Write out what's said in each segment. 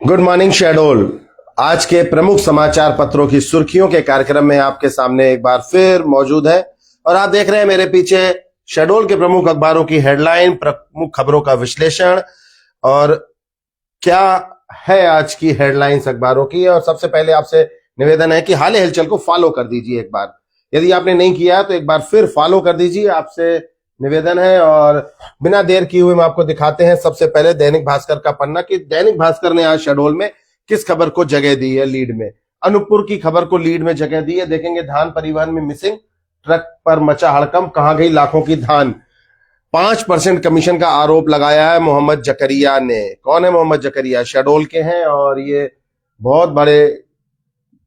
Good morning Shahdol. आज के प्रमुख समाचार पत्रों की सुर्खियों के कार्यक्रम में आपके सामने एक बार फिर मौजूद है और आप देख रहे हैं मेरे पीछे शहडोल के प्रमुख अखबारों की हेडलाइन, प्रमुख खबरों का विश्लेषण और क्या है आज की हेडलाइंस अखबारों की। और सबसे पहले आपसे निवेदन है कि हाल हलचल को फॉलो कर दीजिए एक बार, यदि आपने नहीं किया तो एक बार फिर फॉलो कर दीजिए, आपसे निवेदन है। और बिना देर किए हुए हम आपको दिखाते हैं सबसे पहले दैनिक भास्कर का पन्ना कि दैनिक भास्कर ने आज शहडोल में किस खबर को जगह दी है लीड में। अनूपपुर की खबर को लीड में जगह दी है। देखेंगे धान परिवहन में मिसिंग, ट्रक पर मचा हड़कंप, कहां गई लाखों की धान। 5% कमीशन का आरोप लगाया है मोहम्मद जकरिया ने। कौन है मोहम्मद जकरिया? शहडोल के हैं और ये बहुत बड़े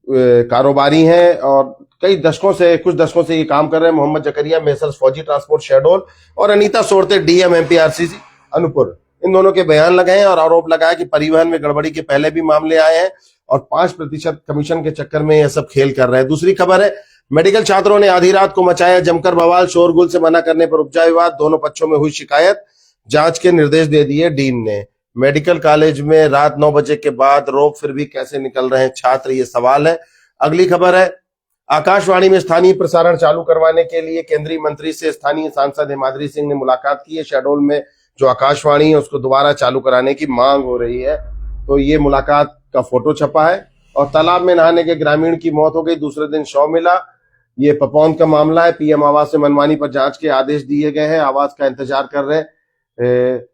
कारोबारी हैं और कुछ दशकों से ये काम कर रहे हैं। मोहम्मद जकरिया मेसर्स फौजी ट्रांसपोर्ट शहडोल और अनीता सोरते डीएम एमपीआरसीसी अनूपपुर, इन दोनों के बयान लगे हैं और आरोप लगाया कि परिवहन में गड़बड़ी के पहले भी मामले आए हैं और 5% कमीशन के चक्कर में यह सब खेल कर रहे हैं। दूसरी खबर है मेडिकल छात्रों ने आधी रात को मचाया जमकर बवाल, शोरगुल से मना करने पर उपजा विवाद, दोनों पक्षों में हुई शिकायत, जांच के निर्देश दे दिए डीन ने। मेडिकल कॉलेज में रात 9 बजे के बाद रोक फिर भी कैसे निकल रहे हैं छात्र, ये सवाल है। अगली खबर है आकाशवाणी में स्थानीय प्रसारण चालू करवाने के लिए केंद्रीय मंत्री से स्थानीय सांसद हिमाद्री सिंह ने मुलाकात की है। शहडोल में जो आकाशवाणी है उसको दोबारा चालू कराने की मांग हो रही है, तो ये मुलाकात का फोटो छपा है। और तालाब में नहाने के ग्रामीण की मौत हो गई, दूसरे दिन शव मिला, ये पपौंद का मामला है। पीएम आवास से मनमानी पर जांच के आदेश दिए गए हैं, आवास का इंतजार कर रहे,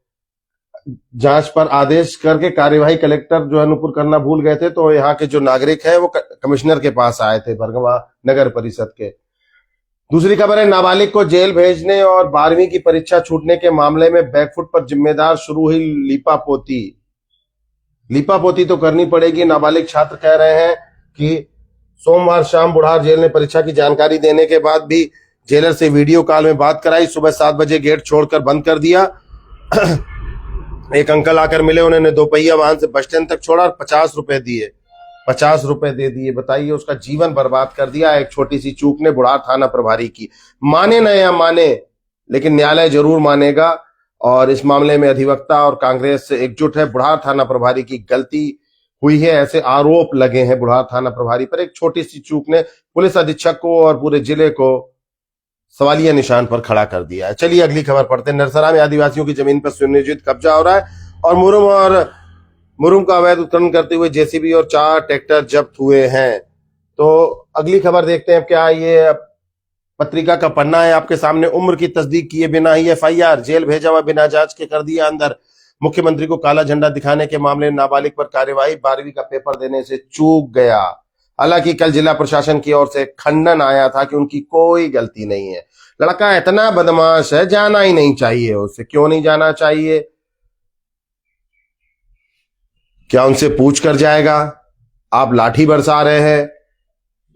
जांच पर आदेश करके कार्यवाही कलेक्टर जो अनूपपुर करना भूल गए थे, तो यहाँ के जो नागरिक है वो कमिश्नर के पास आए थे, भरगवा नगर परिषद के। दूसरी खबर है नाबालिग को जेल भेजने और 12वीं की परीक्षा छूटने के मामले में बैकफुट पर जिम्मेदार, शुरू हुई लीपापोती। लीपापोती तो करनी पड़ेगी। नाबालिग छात्र कह रहे हैं कि सोमवार शाम बुढ़ार जेल ने परीक्षा की जानकारी देने के बाद भी जेलर से वीडियो कॉल में बात कराई। सुबह 7 बजे गेट छोड़कर बंद कर दिया। एक अंकल आकर मिले, उन्होंने दोपहिया वाहन से बस स्टैंड तक छोड़ा और 50 रुपए दिए, 50 रुपए दे दिए। बताइए, उसका जीवन बर्बाद कर दिया एक छोटी सी चूक ने बुढ़ार थाना प्रभारी की। माने न या माने, लेकिन न्यायालय जरूर मानेगा और इस मामले में अधिवक्ता और कांग्रेस से एकजुट है। बुढ़ार थाना प्रभारी की गलती हुई है, ऐसे आरोप लगे हैं बुढ़ार थाना प्रभारी पर। एक छोटी सी चूक ने पुलिस अधीक्षक को और पूरे जिले को सवालिया निशान पर खड़ा कर दिया है। चलिए अगली खबर पढ़ते हैं। नरसरा में आदिवासियों की जमीन पर सुनियोजित कब्जा हो रहा है और मुरुम का अवैध उत्खनन करते हुए जेसीबी और 4 ट्रैक्टर जब्त हुए हैं। तो अगली खबर देखते हैं क्या ये पत्रिका का पन्ना है आपके सामने। उम्र की तस्दीक किए बिना ही एफआईआर, जेल भेजा हुआ बिना जांच के कर दिया अंदर। मुख्यमंत्री को काला झंडा दिखाने के मामले में नाबालिग पर कार्यवाही, 12वीं का पेपर देने से चूक गया। हालांकि कल जिला प्रशासन की ओर से खंडन आया था कि उनकी कोई गलती नहीं है। लड़का इतना बदमाश है, जाना ही नहीं चाहिए उसे। क्यों नहीं जाना चाहिए? क्या उनसे पूछ कर जाएगा? आप लाठी बरसा रहे हैं,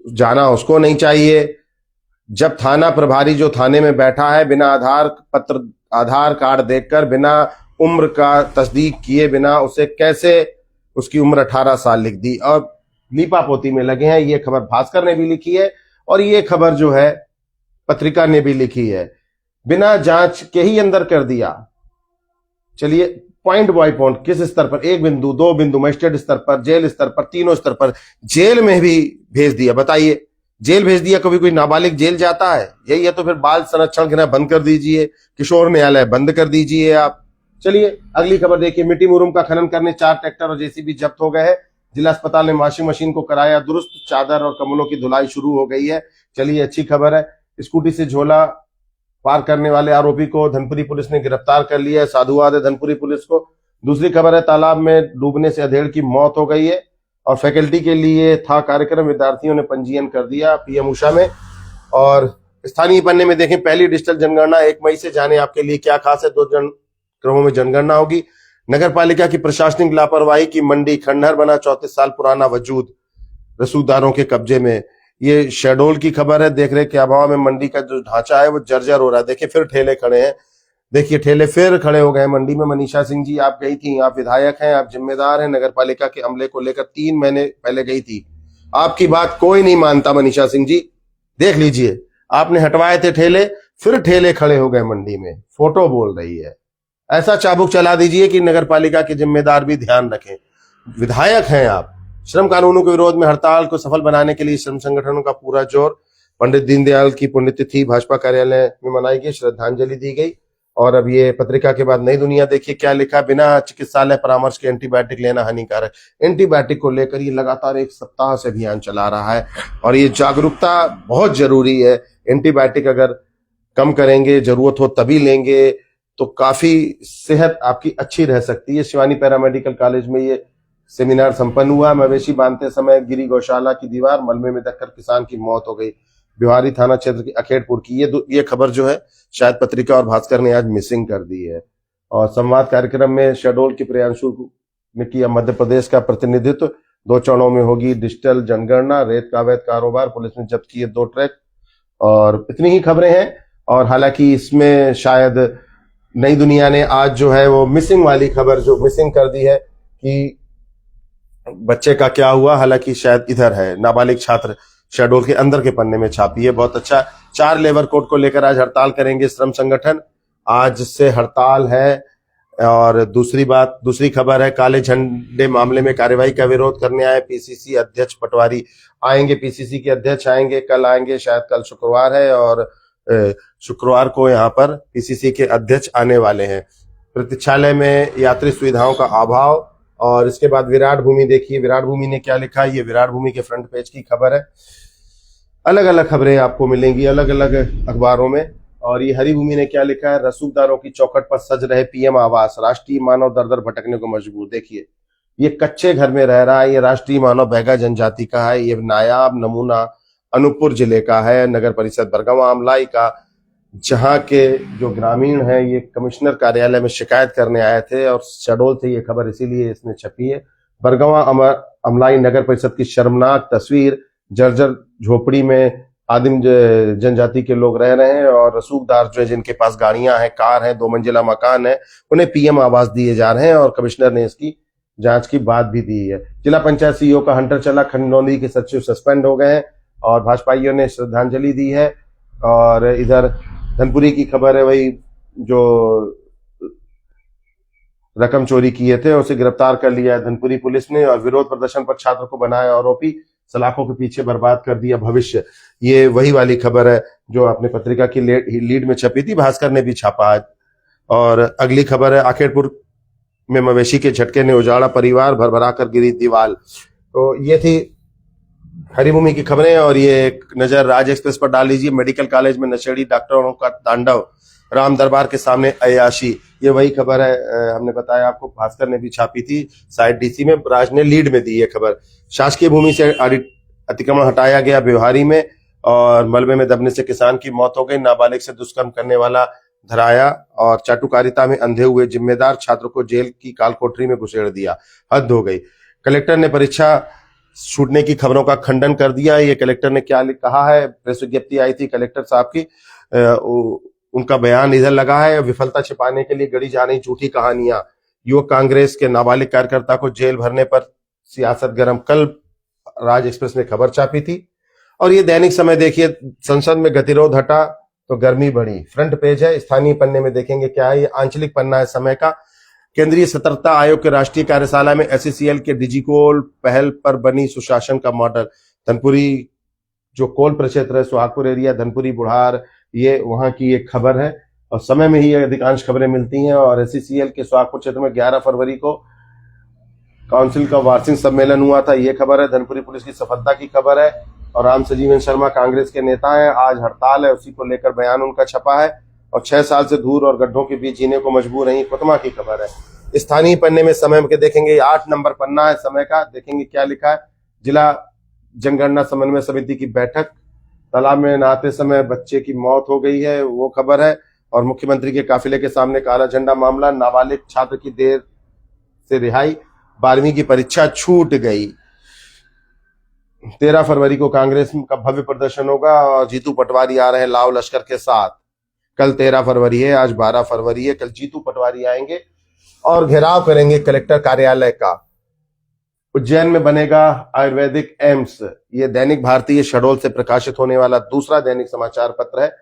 जाना उसको नहीं चाहिए। जब थाना प्रभारी जो थाने में बैठा है बिना आधार कार्ड देखकर, बिना उम्र का तस्दीक किए बिना, उसे कैसे उसकी उम्र 18 साल लिख दी और लीपापोती में लगे हैं। ये खबर भास्कर ने भी लिखी है और ये खबर जो है पत्रिका ने भी लिखी है। बिना जांच के ही अंदर कर दिया। चलिए पॉइंट बाय पॉइंट, किस स्तर पर, 1 बिंदु, 2 बिंदु, मजिस्ट्रेट स्तर पर, जेल स्तर पर, तीनों स्तर पर, जेल में भी भेज दिया। बताइए, जेल भेज दिया। कभी कोई नाबालिग जेल जाता है? यही है तो फिर बाल संरक्षण गृह बंद कर दीजिए, किशोर न्यायालय बंद कर दीजिए आप। चलिए अगली खबर देखिए। मिट्टी मुरुम का खनन करने 4 ट्रैक्टर और जेसीबी जब्त हो गए हैं। जिला अस्पताल ने वॉशिंग मशीन को कराया दुरुस्त, चादर और कम्बलों की धुलाई शुरू हो गई है। चलिए अच्छी खबर है। स्कूटी से झोला पार करने वाले आरोपी को धनपुरी पुलिस ने गिरफ्तार कर लिया है। साधुवाद है धनपुरी पुलिस को। दूसरी खबर है तालाब में डूबने से अधेड़ की मौत हो गई है और फैकल्टी के लिए था कार्यक्रम, विद्यार्थियों ने पंजीयन कर दिया पीएम उषा में। और स्थानीय पन्ने में देखें, पहली डिजिटल जनगणना 1 मई से, जाने आपके लिए क्या खास है। 2 क्रमों में जनगणना होगी। नगर पालिका की प्रशासनिक लापरवाही की मंडी खंडहर बना, 34 साल पुराना वजूद रसूखदारों के कब्जे में। ये शहडोल की खबर है। देख रहे के अभाव में मंडी का जो ढांचा है वो जर्जर हो रहा है। देखिए फिर ठेले खड़े हैं, देखिए ठेले फिर खड़े हो गए मंडी में। मनीषा सिंह जी आप गई थी, आप विधायक हैं, आप जिम्मेदार हैं, नगर पालिका के अमले को लेकर 3 महीने पहले गई थी। आपकी बात कोई नहीं मानता मनीषा सिंह जी। देख लीजिए, आपने हटवाए थे ठेले, फिर ठेले खड़े हो गए मंडी में। फोटो बोल रही है। ऐसा चाबुक चला दीजिए कि नगर पालिका के जिम्मेदार भी ध्यान रखें। विधायक हैं आप। श्रम कानूनों के विरोध में हड़ताल को सफल बनाने के लिए श्रम संगठनों का पूरा जोर। पंडित दीनदयाल की पुण्यतिथि भाजपा कार्यालय में मनाई गई, श्रद्धांजलि दी गई। और अब ये पत्रिका के बाद नई दुनिया देखिए क्या लिखा, बिना चिकित्सालय परामर्श के एंटीबायोटिक लेना हानिकारक। एंटीबायोटिक को लेकर ये लगातार एक सप्ताह से अभियान चला रहा है और ये जागरूकता बहुत जरूरी है। एंटीबायोटिक अगर कम करेंगे, जरूरत हो तभी लेंगे, तो काफी सेहत आपकी अच्छी रह सकती है। शिवानी पैरामेडिकल कॉलेज में ये सेमिनार संपन्न हुआ। मवेशी बांधते समय गिरी गौशाला की दीवार, मलबे में दबकर किसान की मौत हो गई। बिहारी थाना क्षेत्र की अखेड़पुर की ये खबर जो है शायद पत्रिका और भास्कर ने आज मिसिंग कर दी है। और संवाद कार्यक्रम में शहडोल के प्रियांशु ने किया मध्य प्रदेश का प्रतिनिधित्व। 2 चरणों में होगी डिजिटल जनगणना। रेत का अवैध कारोबार, पुलिस ने जब्त किए 2 ट्रक। और इतनी ही खबरें हैं। और हालांकि इसमें शायद नई दुनिया ने आज जो है वो मिसिंग वाली खबर जो मिसिंग कर दी है कि बच्चे का क्या हुआ, हालांकि शायद इधर है, नाबालिग छात्र शहडोल के अंदर के पन्ने में छापी है। बहुत अच्छा। 4 लेबर कोड को लेकर आज हड़ताल करेंगे श्रम संगठन, आज से हड़ताल है। और दूसरी खबर है, काले झंडे मामले में कार्रवाई का विरोध करने आए पीसीसी अध्यक्ष पटवारी आएंगे। पीसीसी के अध्यक्ष आएंगे, कल आएंगे, शायद कल शुक्रवार है और शुक्रवार को यहाँ पर पीसीसी के अध्यक्ष आने वाले हैं। प्रतीक्षालय में यात्री सुविधाओं का अभाव। और इसके बाद विराट भूमि देखिए, विराट भूमि ने क्या लिखा है, ये विराट भूमि के फ्रंट पेज की खबर है। अलग अलग खबरें आपको मिलेंगी अलग अलग अखबारों में। और ये हरी भूमि ने क्या लिखा है, रसूखदारों की चौखट पर सज रहे पीएम आवास, राष्ट्रीय मानव दर दर भटकने को मजबूर। देखिए ये कच्चे घर में रह रहा है, ये राष्ट्रीय मानव बैगा जनजाति का है। ये नायाब नमूना अनूपपुर जिले का है, नगर परिषद बरगवां अमलाई का, जहां के जो ग्रामीण हैं ये कमिश्नर कार्यालय में शिकायत करने आए थे और शहडोल से ये खबर इसीलिए इसमें छपी है। बरगवां अमलाई नगर परिषद की शर्मनाक तस्वीर, जर्जर झोपड़ी में आदिम जनजाति के लोग रह रहे हैं और रसूखदार जो है जिनके पास गाड़ियां हैं, कार है, 2 मंजिला मकान है, उन्हें पीएम आवास दिए जा रहे हैं और कमिश्नर ने इसकी जांच की बात भी दी है। जिला पंचायत सीईओ का हंटर चला, खंडौली के सचिव सस्पेंड हो गए हैं और भाजपाइयों ने श्रद्धांजलि दी है। और इधर धनपुरी की खबर है, वही जो रकम चोरी किए थे उसे गिरफ्तार कर लिया है धनपुरी पुलिस ने। और विरोध प्रदर्शन पर छात्र को बनाया आरोपी, सलाखों के पीछे बर्बाद कर दिया भविष्य। ये वही वाली खबर है जो अपने पत्रिका की लीड में छपी थी, भास्कर ने भी छापा आज। और अगली खबर है, अखेड़पुर में मवेशी के झटके ने उजाड़ा परिवार, भरभरा कर गिरी दीवार। तो ये थी हरिभूमि की खबरें। और ये एक नजर राज एक्सप्रेस पर डाल लीजिए, मेडिकल कॉलेज में नशेड़ी डॉक्टरों का तांडव, राम दरबार के सामने अयाशी। ये वही खबर है, हमने बताया आपको, भास्कर ने भी छापी थी साइड डीसी में, राज ने लीड में दी है खबर। शासकीय भूमि से अतिक्रमण हटाया गया बिहारी में और मलबे में दबने से किसान की मौत हो गई। नाबालिग से दुष्कर्म करने वाला धराया और चाटुकारिता में अंधे हुए जिम्मेदार छात्र को जेल की काल कोठरी में घुसेड़ दिया। हद हो गई। कलेक्टर ने परीक्षा छूटने की खबरों का खंडन कर दिया। ये कलेक्टर ने क्या कहा है, प्रेस विज्ञप्ति आई थी कलेक्टर साहब की, उनका बयान इधर लगा है, विफलता छिपाने के लिए गढ़ी जा रही झूठी कहानियां। युवक कांग्रेस के नाबालिग कार्यकर्ता को जेल भरने पर सियासत गर्म, कल राज एक्सप्रेस में खबर छापी थी। और ये दैनिक समय देखिए, संसद में गतिरोध हटा तो गर्मी बढ़ी, फ्रंट पेज है। स्थानीय पन्ने में देखेंगे क्या है, ये आंचलिक पन्ना है समय का। केंद्रीय सतर्कता आयोग के राष्ट्रीय कार्यशाला में एससीसीएल के डिजिकोल पहल पर बनी सुशासन का मॉडल। धनपुरी जो कोल प्रक्षेत्र है, सुहागपुर एरिया, धनपुरी बुढ़ार, ये वहां की एक खबर है और समय में ही अधिकांश खबरें मिलती हैं। और एससीसीएल के सुहागपुर क्षेत्र में 11 फरवरी को काउंसिल का वार्षिक सम्मेलन हुआ था, ये खबर है। धनपुरी पुलिस की सफलता की खबर है। और राम सजीवन शर्मा कांग्रेस के नेता हैं, आज हड़ताल है, उसी को लेकर बयान उनका छपा है। और 6 साल से धूल और गड्ढों के बीच जीने को मजबूर रही कुतमा की खबर है। स्थानीय पन्ने में समय के देखेंगे, 8 नंबर पन्ना है समय का, देखेंगे क्या लिखा है। जिला जनगणना समन्वय समिति की बैठक, तालाब में नहाते समय बच्चे की मौत हो गई है, वो खबर है। और मुख्यमंत्री के काफिले के सामने काला झंडा मामला, नाबालिग छात्र की देर से रिहाई, 12वीं की परीक्षा छूट गई। 13 फरवरी को कांग्रेस का भव्य प्रदर्शन होगा और जीतू पटवारी आ रहे हैं लाव लश्कर के साथ। कल 13 फरवरी है, आज 12 फरवरी है। कल जीतू पटवारी आएंगे और घेराव करेंगे कलेक्टर कार्यालय का। उज्जैन में बनेगा आयुर्वेदिक एम्स। ये दैनिक भारतीय शहडोल से प्रकाशित होने वाला दूसरा दैनिक समाचार पत्र है।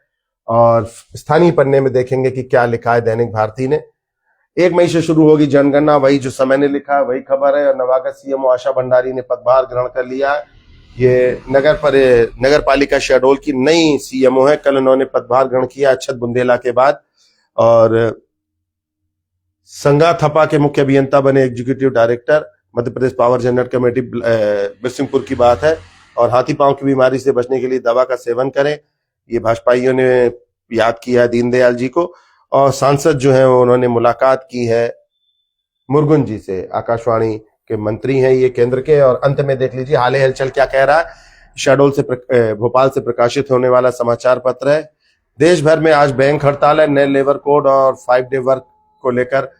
और स्थानीय पन्ने में देखेंगे कि क्या लिखा है दैनिक भारती ने। 1 मई से शुरू होगी जनगणना, वही जो समय ने लिखा है वही खबर है। और नवागत सीएमओ आशा भंडारी ने पदभार ग्रहण कर लिया है। ये नगर पालिका शहडोल की नई सीएमओ है। कल उन्होंने पदभार ग्रहण किया अक्षत बुंदेला के बाद। और संगा थपा के मुख्य अभियंता बने executive director. Madhya Pradesh power generate committee Birsinghpur की बात है। और हाथी पांव की बीमारी से बचने के लिए दवा का सेवन करें, ये भाजपाइयों ने याद किया है दीनदयाल जी को। और सांसद जो है उन्होंने मुलाकात की है मुर्गुन जी से, आकाशवाणी के मंत्री हैं ये केंद्र के। और अंत में देख लीजिए हाल हलचल क्या कह रहा है। शहडोल से भोपाल से प्रकाशित होने वाला समाचार पत्र है। देश भर में आज बैंक हड़ताल है। नए लेबर कोड और 5 डे वर्क को लेकर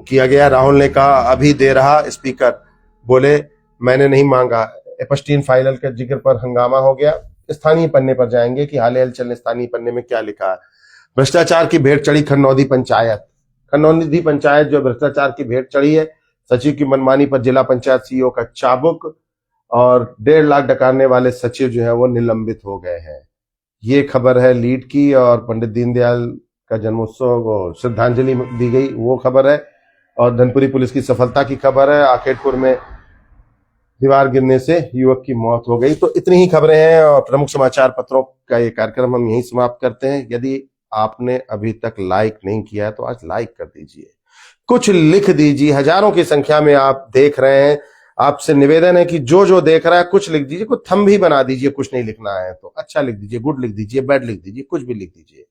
किया गया। राहुल ने कहा अभी दे रहा, स्पीकर बोले मैंने नहीं मांगा। एपस्टीन फाइनल के जिक्र पर हंगामा हो गया। स्थानीय पन्ने पर जाएंगे कि हाल हलचल ने स्थानीय पन्ने में क्या लिखा है। भ्रष्टाचार की भेंट चढ़ी खन्नौदी पंचायत। खन्नौदी पंचायत जो भ्रष्टाचार की भेंट चढ़ी है। सचिव की मनमानी पर जिला पंचायत सीईओ का चाबुक। और 1.5 लाख डकारने वाले सचिव जो है वो निलंबित हो गए हैं। ये खबर है लीड की। और पंडित दीनदयाल का जन्मोत्सव को श्रद्धांजलि दी गई, वो खबर है। और धनपुरी पुलिस की सफलता की खबर है। आखेटपुर में दीवार गिरने से युवक की मौत हो गई। तो इतनी ही खबरें हैं और प्रमुख समाचार पत्रों का ये कार्यक्रम हम यहीं समाप्त करते हैं। यदि आपने अभी तक लाइक नहीं किया है तो आज लाइक कर दीजिए, कुछ लिख दीजिए। हजारों की संख्या में आप देख रहे हैं। आपसे निवेदन है कि जो जो देख रहा है कुछ लिख दीजिए, कुछ थंब भी बना दीजिए। कुछ नहीं लिखना है तो अच्छा लिख दीजिए, गुड लिख दीजिए, बैड लिख दीजिए, कुछ भी लिख दीजिए,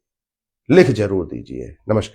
लिख जरूर दीजिए। नमस्कार।